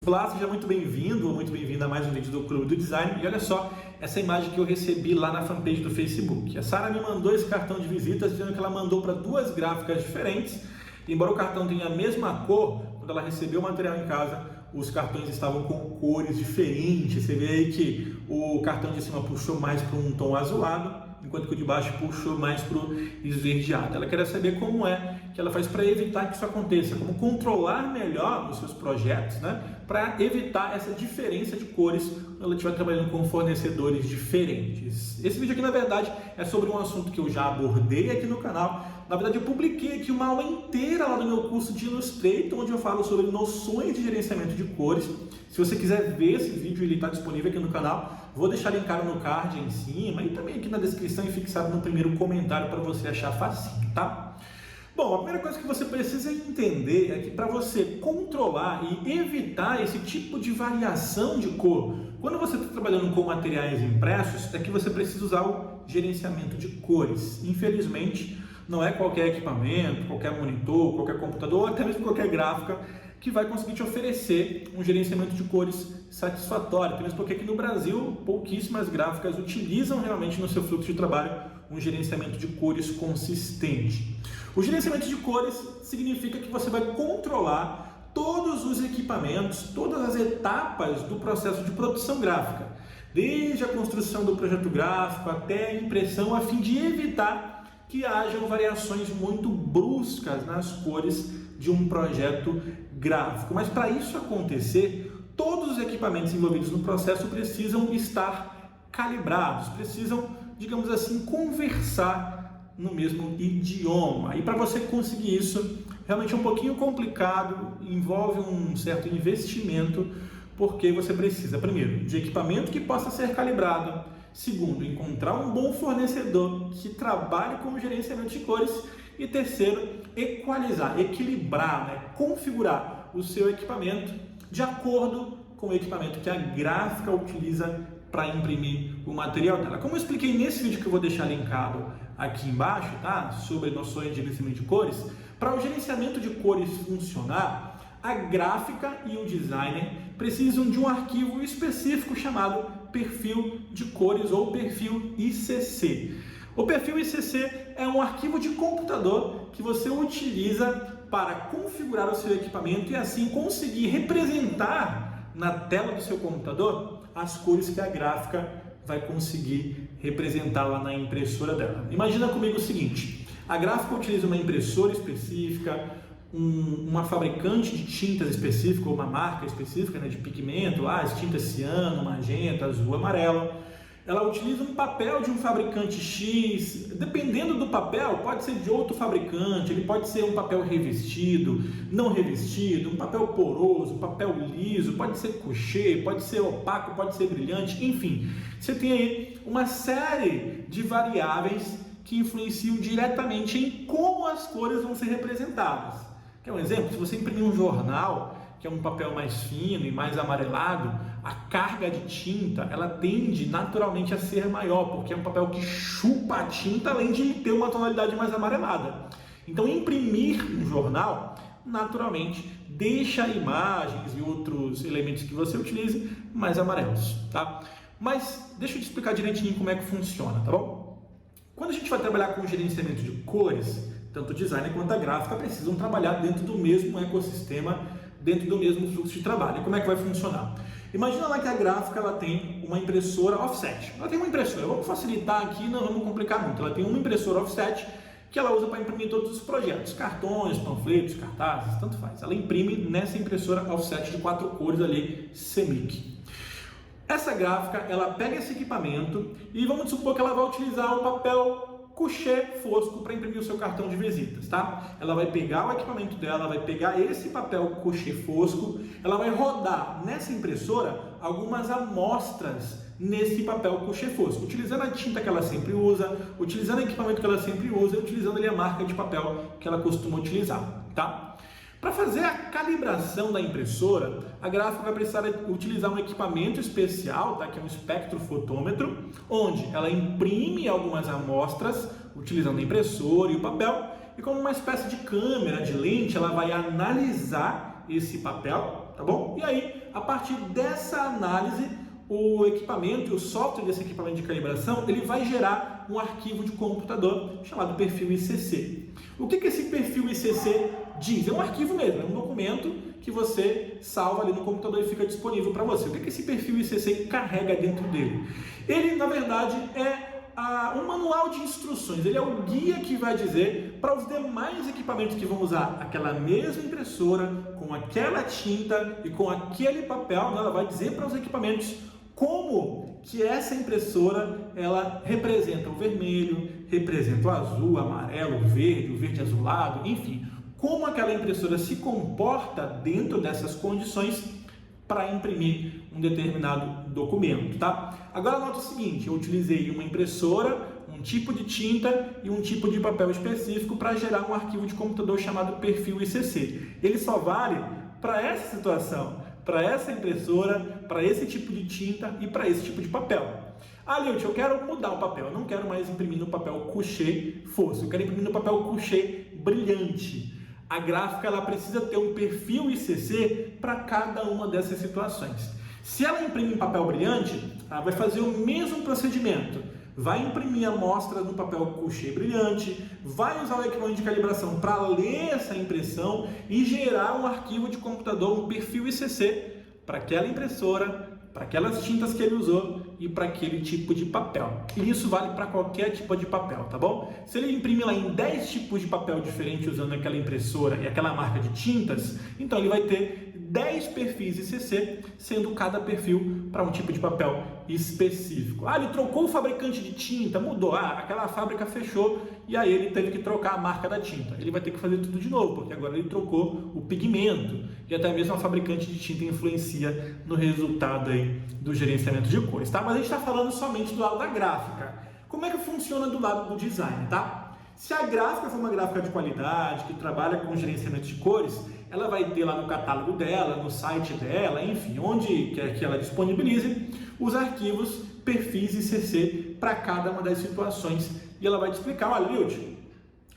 Olá, seja muito bem-vindo ou muito bem-vinda a mais um vídeo do Clube do Design. E olha só essa imagem que eu recebi lá na fanpage do Facebook. A Sara me mandou esse cartão de visitas dizendo que ela mandou para duas gráficas diferentes. Embora o cartão tenha a mesma cor, quando ela recebeu o material em casa, os cartões estavam com cores diferentes. Você vê aí que o cartão de cima puxou mais para um tom azulado, enquanto que o de baixo puxou mais para o esverdeado. Ela quer saber como é que ela faz para evitar que isso aconteça, como controlar melhor os seus projetos, né? Para evitar essa diferença de cores quando ela estiver trabalhando com fornecedores diferentes. Esse vídeo aqui, na verdade, é sobre um assunto que eu já abordei aqui no canal. Na verdade, eu publiquei aqui uma aula inteira lá no meu curso de Illustrator, onde eu falo sobre noções de gerenciamento de cores. Se você quiser ver esse vídeo, ele está disponível aqui no canal. Vou deixar linkado no card aí em cima e também aqui na descrição e fixado no primeiro comentário para você achar facinho, tá? Bom, a primeira coisa que você precisa entender é que para você controlar e evitar esse tipo de variação de cor, quando você está trabalhando com materiais impressos, é que você precisa usar o gerenciamento de cores. Infelizmente, não é qualquer equipamento, qualquer monitor, qualquer computador, ou até mesmo qualquer gráfica que vai conseguir te oferecer um gerenciamento de cores satisfatório, até mesmo porque aqui no Brasil pouquíssimas gráficas utilizam realmente no seu fluxo de trabalho um gerenciamento de cores consistente. O gerenciamento de cores significa que você vai controlar todos os equipamentos, todas as etapas do processo de produção gráfica, desde a construção do projeto gráfico até a impressão, a fim de evitar que hajam variações muito bruscas nas cores de um projeto gráfico. Mas para isso acontecer, todos os equipamentos envolvidos no processo precisam estar calibrados, precisam, digamos assim, conversar no mesmo idioma. E para você conseguir isso, realmente é um pouquinho complicado, envolve um certo investimento, porque você precisa, primeiro, de equipamento que possa ser calibrado, segundo, encontrar um bom fornecedor que trabalhe com o gerenciamento de cores e terceiro, equalizar, equilibrar, né? Configurar o seu equipamento de acordo com o equipamento que a gráfica utiliza para imprimir o material dela. Como eu expliquei nesse vídeo que eu vou deixar linkado aqui embaixo, tá? Sobre noções de gerenciamento de cores, para o gerenciamento de cores funcionar, a gráfica e o designer precisam de um arquivo específico chamado perfil de cores ou perfil ICC. O perfil ICC é um arquivo de computador que você utiliza para configurar o seu equipamento e assim conseguir representar na tela do seu computador as cores que a gráfica vai conseguir representar lá na impressora dela. Imagina comigo o seguinte: a gráfica utiliza uma impressora específica, uma fabricante de tintas específica, ou uma marca específica, né, de pigmento, as tintas ciano, magenta, azul, amarelo. Ela utiliza um papel de um fabricante X, dependendo do papel, pode ser de outro fabricante, ele pode ser um papel revestido, não revestido, um papel poroso, um papel liso, pode ser couché, pode ser opaco, pode ser brilhante, enfim. Você tem aí uma série de variáveis que influenciam diretamente em como as cores vão ser representadas. Quer um exemplo? Se você imprimir um jornal, que é um papel mais fino e mais amarelado, a carga de tinta, ela tende naturalmente a ser maior, porque é um papel que chupa a tinta, além de ter uma tonalidade mais amarelada. Então, imprimir um jornal, naturalmente, deixa imagens e outros elementos que você utilize mais amarelos, tá? Mas, deixa eu te explicar direitinho como é que funciona, tá bom? Quando a gente vai trabalhar com gerenciamento de cores, tanto o designer quanto a gráfica precisam trabalhar dentro do mesmo ecossistema, dentro do mesmo fluxo de trabalho. E como é que vai funcionar? Imagina lá que a gráfica ela tem uma impressora offset. Ela tem uma impressora, vamos facilitar aqui, não vamos complicar muito. Ela tem uma impressora offset que ela usa para imprimir todos os projetos, cartões, panfletos, cartazes, tanto faz. Ela imprime nessa impressora offset de 4 cores ali, CMYK. Essa gráfica, ela pega esse equipamento e vamos supor que ela vai utilizar o papel couché fosco para imprimir o seu cartão de visitas, tá? Ela vai pegar o equipamento dela, vai pegar esse papel couché fosco, ela vai rodar nessa impressora algumas amostras nesse papel couché fosco, utilizando a tinta que ela sempre usa, utilizando o equipamento que ela sempre usa, utilizando ali a marca de papel que ela costuma utilizar, tá? Para fazer a calibração da impressora, a gráfica vai precisar utilizar um equipamento especial, tá? Que é um espectrofotômetro, onde ela imprime algumas amostras utilizando a impressora e o papel, e como uma espécie de câmera, de lente, ela vai analisar esse papel, tá bom? E aí a partir dessa análise, o equipamento, o software desse equipamento de calibração, ele vai gerar um arquivo de computador chamado perfil ICC. O que esse perfil ICC diz? É um arquivo mesmo, é um documento que você salva ali no computador e fica disponível para você. O que esse perfil ICC carrega dentro dele? Ele, na verdade, é um manual de instruções, ele é o guia que vai dizer para os demais equipamentos que vão usar aquela mesma impressora, com aquela tinta e com aquele papel, né? Ela vai dizer para os equipamentos como que essa impressora ela representa o vermelho, representa o azul, o amarelo, o verde azulado, enfim, como aquela impressora se comporta dentro dessas condições para imprimir um determinado documento, tá? Agora nota o seguinte, eu utilizei uma impressora, um tipo de tinta e um tipo de papel específico para gerar um arquivo de computador chamado perfil ICC. Ele só vale para essa situação, para essa impressora, para esse tipo de tinta e para esse tipo de papel. Ah, Lilt, eu quero mudar o papel, eu não quero mais imprimir no papel couché fosco, eu quero imprimir no papel couché brilhante. A gráfica ela precisa ter um perfil ICC para cada uma dessas situações. Se ela imprimir em papel brilhante, ela vai fazer o mesmo procedimento. Vai imprimir a amostra no papel couché brilhante, vai usar o equipamento de calibração para ler essa impressão e gerar um arquivo de computador, um perfil ICC para aquela impressora, para aquelas tintas que ele usou e para aquele tipo de papel. E isso vale para qualquer tipo de papel, tá bom? Se ele imprimir lá em 10 tipos de papel diferentes usando aquela impressora e aquela marca de tintas, então ele vai ter 10 perfis ICC, sendo cada perfil para um tipo de papel específico. Ah, ele trocou o fabricante de tinta, mudou, aquela fábrica fechou e aí ele teve que trocar a marca da tinta. Ele vai ter que fazer tudo de novo, porque agora ele trocou o pigmento e até mesmo a fabricante de tinta influencia no resultado aí do gerenciamento de cores, tá? Mas a gente está falando somente do lado da gráfica. Como é que funciona do lado do design, tá? Se a gráfica for uma gráfica de qualidade, que trabalha com gerenciamento de cores, ela vai ter lá no catálogo dela, no site dela, enfim, onde quer que ela disponibilize, os arquivos, perfis ICC para cada uma das situações. E ela vai te explicar, olha, Lilt,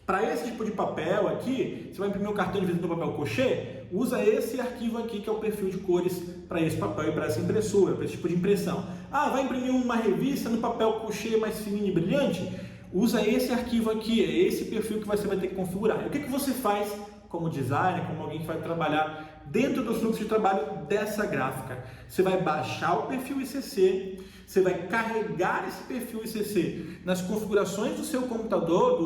para esse tipo de papel aqui, você vai imprimir um cartão de visita no papel couché, usa esse arquivo aqui que é o perfil de cores para esse papel e para essa impressora, para esse tipo de impressão. Ah, vai imprimir uma revista no papel couché mais fininho e brilhante? Usa esse arquivo aqui, é esse perfil que você vai ter que configurar. E o que você faz como designer, como alguém que vai trabalhar dentro do fluxo de trabalho dessa gráfica? Você vai baixar o perfil ICC, você vai carregar esse perfil ICC nas configurações do seu computador,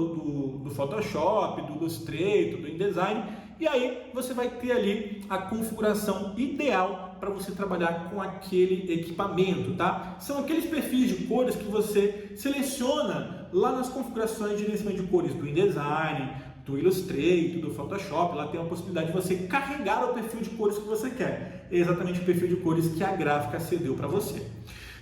do Photoshop, do Illustrator, do InDesign, e aí você vai ter ali a configuração ideal para você trabalhar com aquele equipamento, tá? São aqueles perfis de cores que você seleciona lá nas configurações de gerenciamento de cores do InDesign, do Illustrator, do Photoshop. Lá tem a possibilidade de você carregar o perfil de cores que você quer. É exatamente o perfil de cores que a gráfica cedeu para você.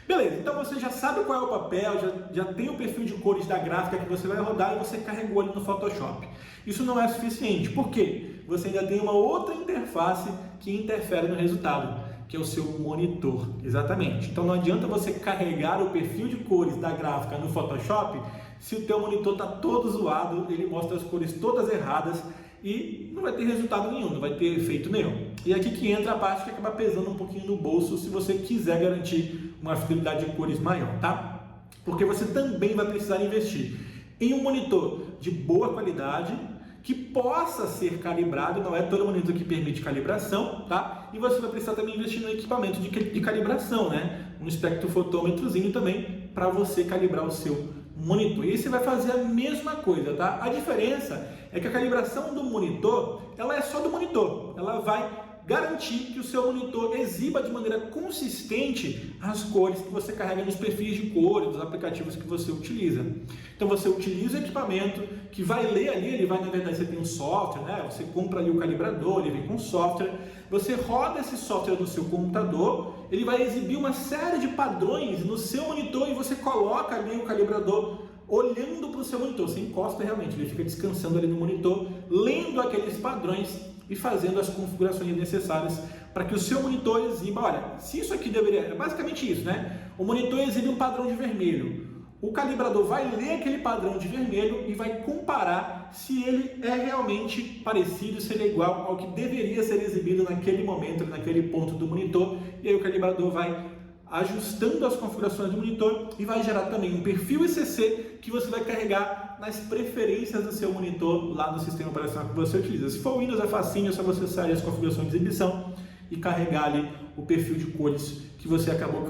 Beleza, então você já sabe qual é o papel, já tem o perfil de cores da gráfica que você vai rodar e você carregou ali no Photoshop. Isso não é suficiente, por quê? Você ainda tem uma outra interface que interfere no resultado, que é o seu monitor, exatamente. Então não adianta você carregar o perfil de cores da gráfica no Photoshop se o teu monitor está todo zoado, ele mostra as cores todas erradas e não vai ter resultado nenhum, não vai ter efeito nenhum. E aqui que entra a parte que acaba pesando um pouquinho no bolso se você quiser garantir uma fidelidade de cores maior, tá? Porque você também vai precisar investir em um monitor de boa qualidade, que possa ser calibrado, não é todo monitor que permite calibração, tá? E você vai precisar também investir no equipamento de calibração, né? Um espectrofotômetrozinho também para você calibrar o seu monitor. E você vai fazer a mesma coisa, tá? A diferença é que a calibração do monitor, ela é só do monitor. Ela vai garantir que o seu monitor exiba de maneira consistente as cores que você carrega nos perfis de cores dos aplicativos que você utiliza. Então você utiliza o equipamento que vai ler ali, ele vai, na verdade, você tem um software, né? Você compra ali o calibrador, ele vem com software, você roda esse software no seu computador, ele vai exibir uma série de padrões no seu monitor e você coloca ali o calibrador olhando para o seu monitor, você encosta realmente, ele fica descansando ali no monitor, lendo aqueles padrões e fazendo as configurações necessárias para que o seu monitor exiba, olha, se isso aqui deveria, é basicamente isso, né? O monitor exibe um padrão de vermelho, o calibrador vai ler aquele padrão de vermelho e vai comparar se ele é realmente parecido, se ele é igual ao que deveria ser exibido naquele momento, naquele ponto do monitor, e aí o calibrador vai ajustando as configurações do monitor e vai gerar também um perfil ICC que você vai carregar nas preferências do seu monitor lá no sistema operacional que você utiliza. Se for Windows é facinho, é só você sair as configurações de exibição e carregar ali o perfil de cores que você acabou de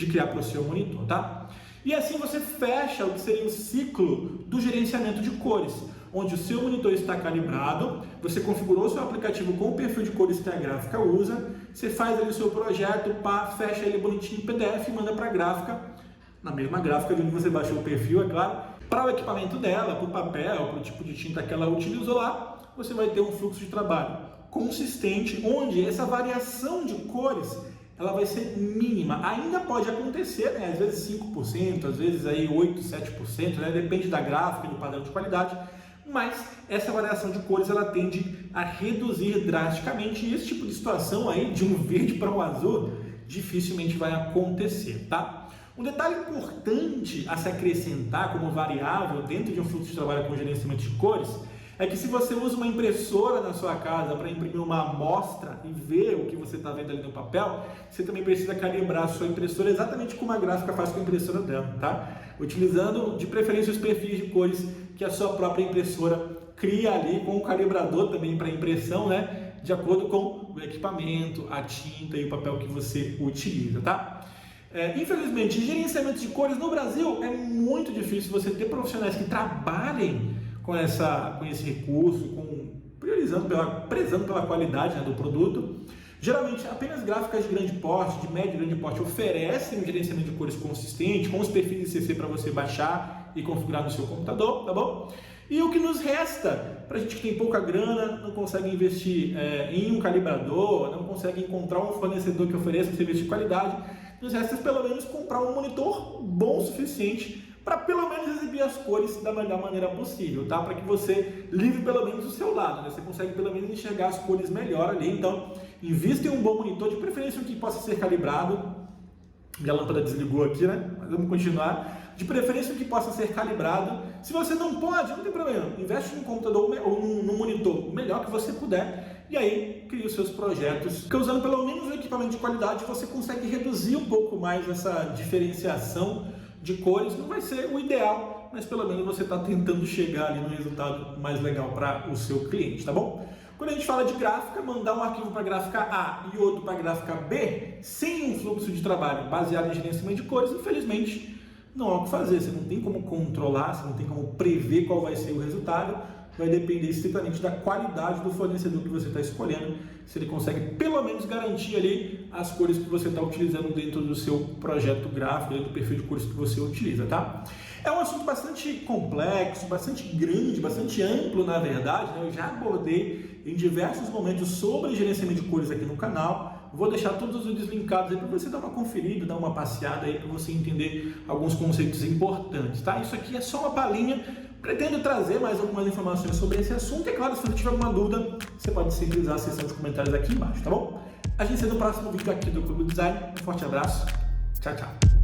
criar para o seu monitor, tá? E assim você fecha o que seria o ciclo do gerenciamento de cores, onde o seu monitor está calibrado, você configurou seu aplicativo com o perfil de cores que a gráfica usa, você faz ali o seu projeto, fecha ele bonitinho em PDF e manda para a gráfica, na mesma gráfica de onde você baixou o perfil, é claro, para o equipamento dela, para o papel, para o tipo de tinta que ela utilizou lá, você vai ter um fluxo de trabalho consistente, onde essa variação de cores ela vai ser mínima. Ainda pode acontecer, né? Às vezes 5%, às vezes aí 8%, 7%, né? Depende da gráfica e do padrão de qualidade, mas essa variação de cores ela tende a reduzir drasticamente, e esse tipo de situação aí, de um verde para um azul, dificilmente vai acontecer, tá? Um detalhe importante a se acrescentar como variável dentro de um fluxo de trabalho com gerenciamento de cores é que se você usa uma impressora na sua casa para imprimir uma amostra e ver o que você está vendo ali no papel, você também precisa calibrar a sua impressora exatamente como a gráfica faz com a impressora dela, tá? Utilizando de preferência os perfis de cores que a sua própria impressora cria ali com o calibrador também para impressão, né? De acordo com o equipamento, a tinta e o papel que você utiliza, tá? Infelizmente, gerenciamento de cores no Brasil é muito difícil você ter profissionais que trabalhem com esse recurso, prezando pela qualidade, né, do produto. Geralmente, apenas gráficas de grande porte, de médio e grande porte, oferecem um gerenciamento de cores consistente, com os perfis ICC para você baixar e configurar no seu computador, tá bom? E o que nos resta, para a gente que tem pouca grana, não consegue investir em um calibrador, não consegue encontrar um fornecedor que ofereça um serviço de qualidade, nos resta pelo menos comprar um monitor bom o suficiente para pelo menos exibir as cores da melhor maneira possível, tá? Para que você livre pelo menos o seu lado, né? Você consegue pelo menos enxergar as cores melhor ali. Então, invista em um bom monitor, de preferência um que possa ser calibrado. Minha lâmpada desligou aqui, né? Mas vamos continuar. De preferência um que possa ser calibrado. Se você não pode, não tem problema. Investe num computador ou num monitor o melhor que você puder. E aí, cria os seus projetos. Porque usando pelo menos um equipamento de qualidade, você consegue reduzir um pouco mais essa diferenciação de cores. Não vai ser o ideal, mas pelo menos você está tentando chegar ali no resultado mais legal para o seu cliente, tá bom? Quando a gente fala de gráfica, mandar um arquivo para a gráfica A e outro para a gráfica B, sem um fluxo de trabalho baseado em gerenciamento de cores, infelizmente não há o que fazer. Você não tem como controlar, você não tem como prever qual vai ser o resultado. Vai depender estritamente da qualidade do fornecedor que você está escolhendo, se ele consegue pelo menos garantir ali as cores que você está utilizando dentro do seu projeto gráfico, dentro do perfil de cores que você utiliza, tá? É um assunto bastante complexo, bastante grande, bastante amplo, na verdade, né? Eu já abordei em diversos momentos sobre gerenciamento de cores aqui no canal. Vou deixar todos os vídeos linkados aí para você dar uma conferida, dar uma passeada aí para você entender alguns conceitos importantes, tá? Isso aqui é só uma palhinha. Pretendo trazer mais algumas informações sobre esse assunto. E é claro, se você tiver alguma dúvida, você pode sempre usar a seção de comentários aqui embaixo, tá bom? A gente se vê no próximo vídeo aqui do Clube do Design. Um forte abraço. Tchau, tchau.